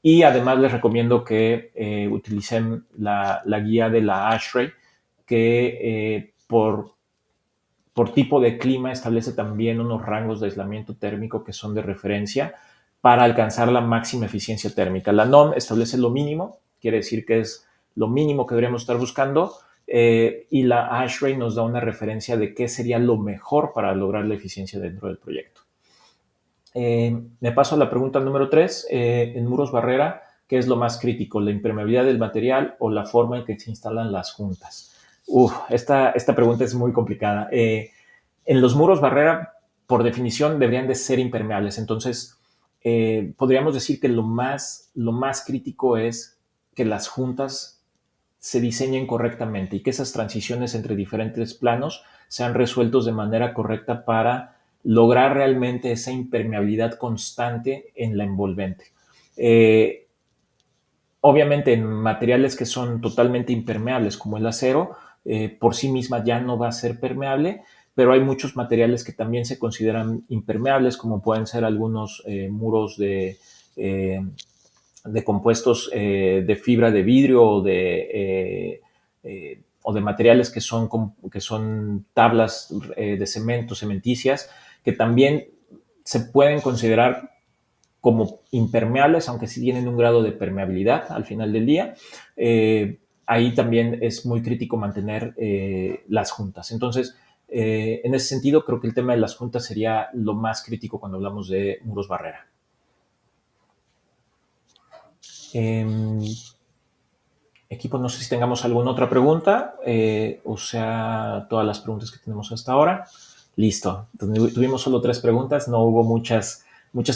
Y además les recomiendo que utilicen la guía de la ASHRAE, que por tipo de clima establece también unos rangos de aislamiento térmico que son de referencia para alcanzar la máxima eficiencia térmica. La NOM establece lo mínimo, quiere decir que es lo mínimo que deberíamos estar buscando, y la ASHRAE nos da una referencia de qué sería lo mejor para lograr la eficiencia dentro del proyecto. Me paso a la pregunta número 3. En muros barrera, ¿qué es lo más crítico? ¿La impermeabilidad del material o la forma en que se instalan las juntas? Esta pregunta es muy complicada. En los muros barrera, por definición, deberían de ser impermeables. Entonces, podríamos decir que lo más crítico es que las juntas se diseñen correctamente y que esas transiciones entre diferentes planos sean resueltos de manera correcta para lograr realmente esa impermeabilidad constante en la envolvente. Obviamente en materiales que son totalmente impermeables como el acero, por sí misma ya no va a ser permeable, pero hay muchos materiales que también se consideran impermeables, como pueden ser algunos muros eh, de compuestos de fibra de vidrio o de materiales que son tablas de cemento, cementicias, que también se pueden considerar como impermeables, aunque sí tienen un grado de permeabilidad al final del día. Ahí también es muy crítico mantener las juntas. Entonces, en ese sentido, creo que el tema de las juntas sería lo más crítico cuando hablamos de muros barrera. Equipo, no sé si tengamos alguna otra pregunta, o sea, todas las preguntas que tenemos hasta ahora. Listo. Entonces, tuvimos solo 3 preguntas, no hubo muchas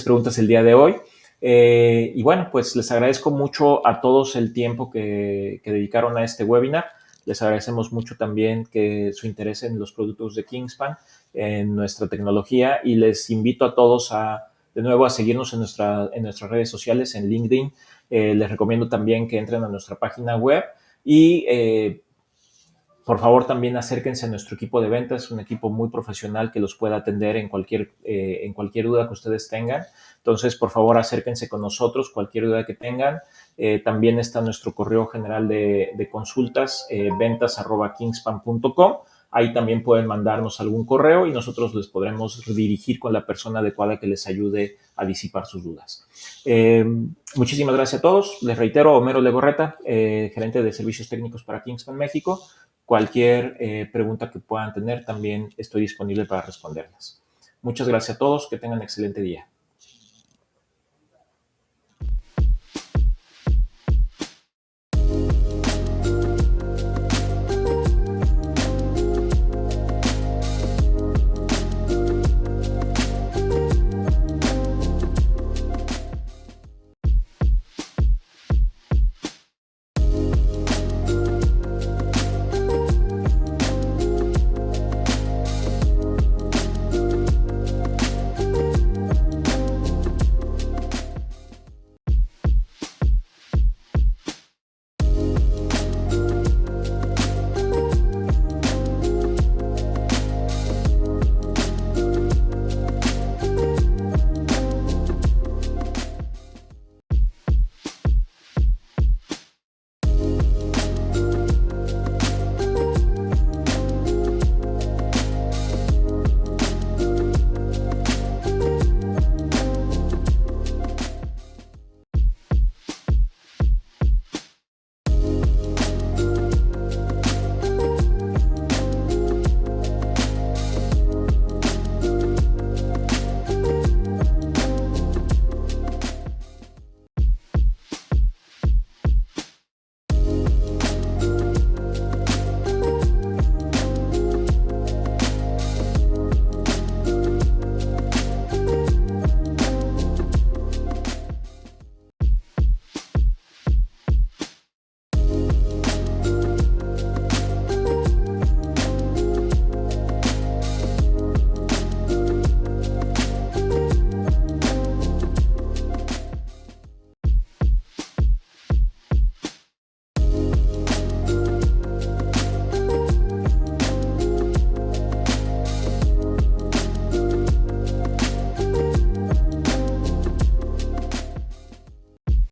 preguntas el día de hoy. Y bueno, pues les agradezco mucho a todos el tiempo que dedicaron a este webinar. Les agradecemos mucho también que su interés en los productos de Kingspan, en nuestra tecnología, y les invito a todos de nuevo a seguirnos en nuestras redes sociales, en LinkedIn. Les recomiendo también que entren a nuestra página web y por favor también acérquense a nuestro equipo de ventas, un equipo muy profesional que los pueda atender en cualquier duda que ustedes tengan. Entonces, por favor, acérquense con nosotros, cualquier duda que tengan. También está nuestro correo general de consultas, ventas@kingspan.com. Ahí también pueden mandarnos algún correo y nosotros les podremos dirigir con la persona adecuada que les ayude a disipar sus dudas. Muchísimas gracias a todos. Les reitero, Homero Legorreta, gerente de servicios técnicos para Kingspan México. Cualquier pregunta que puedan tener, también estoy disponible para responderlas. Muchas gracias a todos. Que tengan un excelente día.